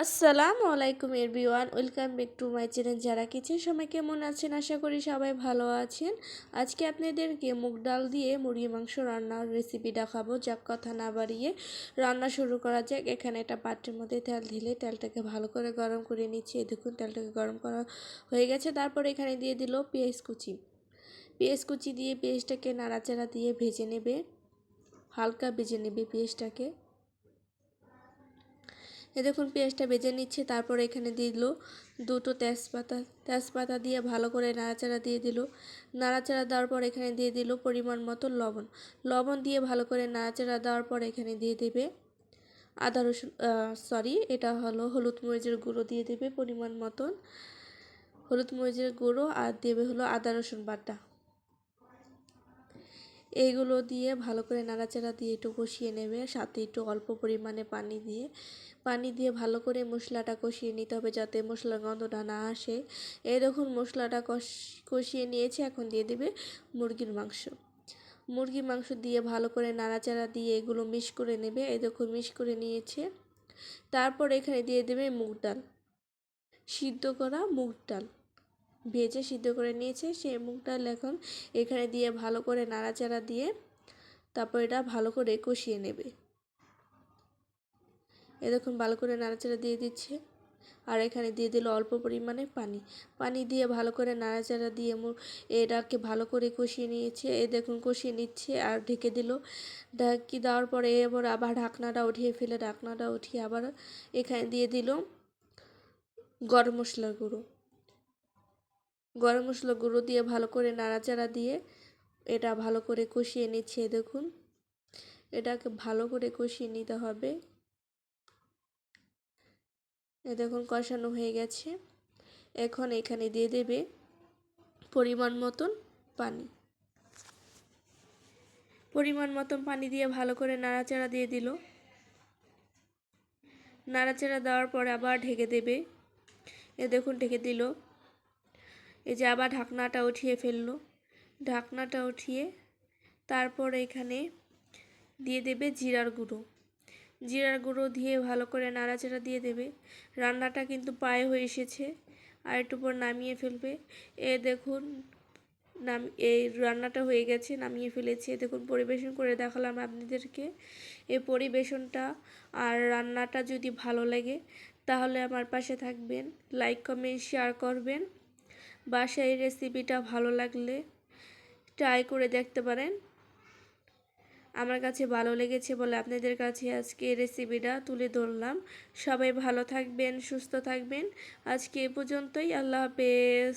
আসসালামু আলাইকুম everyone, welcome back to my channel যারা কিচেন। সবাই কেমন আছেন? আশা করি সবাই ভালো আছেন। আজকে আপনাদেরকে মুগ ডাল দিয়ে মুরগি মাংস রান্নার রেসিপি দেখাবো। যাক কথা না বাড়িয়ে রান্না শুরু করা যাক। এখানে একটা পাত্রের মধ্যে তেল ঢেলে তেলটাকে ভালো করে গরম করে নিচ্ছি। দেখুন তেলটাকে গরম করা হয়ে গেছে। তারপর এখানে দিয়ে দিল পেঁয়াজ কুচি দিয়ে পেঁয়াজটাকে নাড়াচাড়া দিয়ে ভেজে নেবে, হালকা ভেজে নেবে পেঁয়াজটাকে। দেখুন পেঁয়াজটা ভেজে নিচ্ছে। তারপর এখানে দিয়ে দিল দুটো তেজপাতা দিয়ে ভালো করে নাড়াচাড়া দিয়ে দিল। নাড়াচাড়া দেওয়ার পর এখানে দিয়ে দিল পরিমাণ মতো লবণ দিয়ে ভালো করে নাড়াচাড়া দেওয়ার পর এখানে দিয়ে দেবে আদা রসুন এটা হলো হলুদ মরিচের গুঁড়ো দিয়ে দেবে পরিমাণ মতন হলুদ মরিচের গুঁড়ো, আর দেবে হলো আদা রসুন বাটা। এইগুলো দিয়ে ভালো করে নাড়াচাড়া দিয়ে একটু কষিয়ে নেবে, সাথে একটু অল্প পরিমাণে পানি দিয়ে ভালো করে মশলাটা কষিয়ে নিতে হবে, যাতে মশলার গন্ধটা না আসে। এই দেখুন মশলাটা কষিয়ে নিয়েছে। এখন দিয়ে দেবে মুরগির মাংস দিয়ে ভালো করে নাড়াচাড়া দিয়ে এগুলো মিক্স করে নেবে। এই দেখুন মিক্স করে নিয়েছে। তারপর এখানে দিয়ে দেবে সিদ্ধ করা মুগ ডাল, ভেজে সিদ্ধ করে নিয়েছে সেই মুগ ডাল এখন এখানে দিয়ে ভালো করে নাড়াচাড়া দিয়ে তারপর এটা ভালো করে কষিয়ে নেবে। দেখুন ভালো করে নাড়াচাড়া দিয়ে দিচ্ছে, আর এখানে দিয়ে দিল অল্প পরিমাণে পানি দিয়ে ভালো করে নাড়াচাড়া দিয়ে এটাকে ভালো করে কষিয়ে নিয়েছে। দেখুন কষিয়ে নিচ্ছে আর ঢেকে দিল। ঢাকি দেওয়ার পরে এবার আবার ঢাকনাটা উঠিয়ে আবার এখানে দিয়ে দিল গরম মশলার গুঁড়ো দিয়ে ভালো করে নাড়াচাড়া দিয়ে এটা ভালো করে কষিয়ে নিচ্ছে। দেখুন এটাকে ভালো করে কষিয়ে নিতে হবে। দেখুন কষানো হয়ে গেছে। এখন এখানে দিয়ে দেবে পরিমাণ মতন পানি দিয়ে ভালো করে নাড়াচাড়া দিয়ে দিল। নাড়াচাড়া দেওয়ার পরে আবার ঢেকে দেবে। দেখুন ঢেকে দিল। এই যে আবার ঢাকনাটা উঠিয়ে তারপর এখানে দিয়ে দেবে জিরার গুঁড়ো দিয়ে ভালো করে নাড়াচাড়া দিয়ে দেবে। রান্নাটা কিন্তু প্রায় হয়ে এসেছে, আর একটু পর নামিয়ে ফেলবে। দেখুন এই রান্নাটা হয়ে গেছে, নামিয়ে ফেলেছি। দেখুন পরিবেশন করে দেখালাম আপনাদেরকে। এই পরিবেশনটা আর রান্নাটা যদি ভালো লাগে তাহলে আমার পাশে থাকবেন, লাইক কমেন্ট শেয়ার করবেন। বাসায় এই রেসিপিটা ভালো লাগলে ট্রাই করে দেখতে পারেন। আমার কাছে ভালো লেগেছে বলে আপনাদের কাছে আজকে এই রেসিপিটা তুলে ধরলাম। সবাই ভালো থাকবেন, সুস্থ থাকবেন। আজকে এ পর্যন্তই। আল্লাহ হাফেজ।